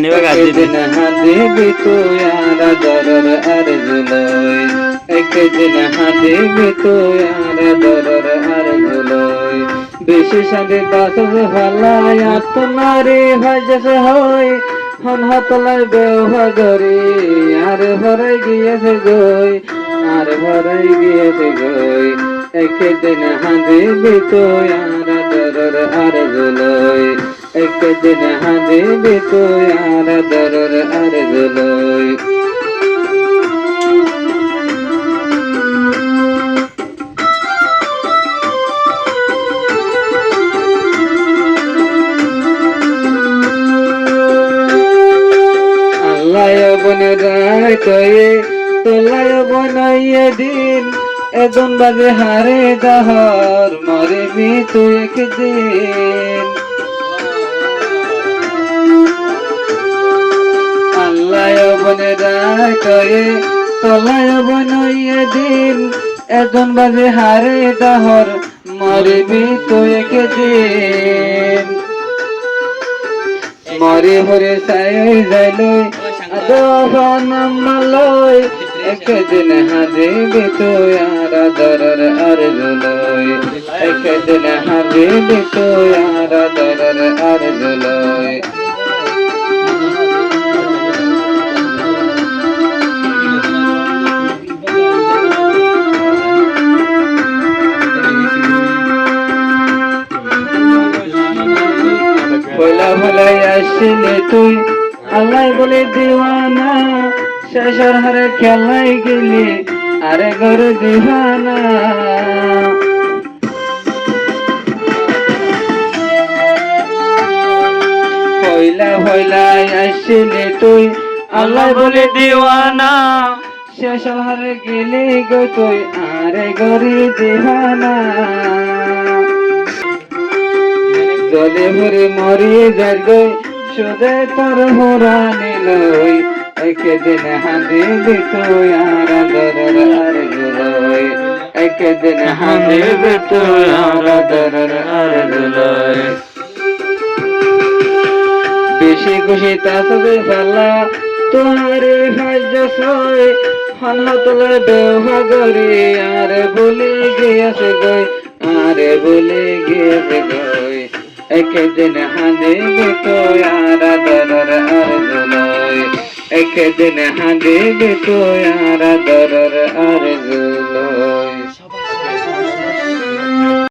জানিবা গাজি একদিন হাদিবি তুই আর দরর আর জুলই একদিন হাদিবি তুই আর দরর আর জুলই বেশি সাদে বাসব ভালাই আত্মনারী হজস হই হন হতলাই বেহগরি আর ভরাই গিয়েছে গই আর ভরাই গিয়েছে গই একদিন হাদিবি তুই আর দরর আর জুলই একদিন হাদিবি তুই আর দরর আর জুলই আল্লাহ বনরায় কয়ে তোলায় বনাইয়ে দিন এজন বাজে হারে দাহর মরবি তুই একদিন আল্লাহ বনরায় কয়ে তোলায় বনাইয়ে দিন এজন বাজে হারে দাহর মরবি তুই একদিন মরে হরে সাই যাইলই আদফান মালই একদিন হাদিবি তুই আর দরর আর জুলই একদিন হাদিবি তুই আর দরর আর জুলই ভোলা ভোলাই আসলে তুই আল্লাহ বলে দিওয়ানা শেষর হারে খেলাই গেলি আরে ঘর দিওয়ানা ভোলা ভোলাই আসলে তুই আল্লাহ বলে দিওয়ানা শেষর হারে গেলি গো তুই আরে ঘরে দিওয়ানা জলে ভরে মরিয়ে যার গই সুদে তোর হোরা নিলই একদিন হাদিবি তুই আর দরর আর জুলই একদিন হাদিবি তুই আর দরর আর জুলই বেশি খুশি তাসবে ফালা তোমারে হাজসই হনতলে বেহগরি আর বলে গিয়েছে গই আরে বলে গিয়েছে গই একদিন হাদিবি তুই আর দরর আর জুলই একদিন হাদিবি তুই আর দরর আর জুলই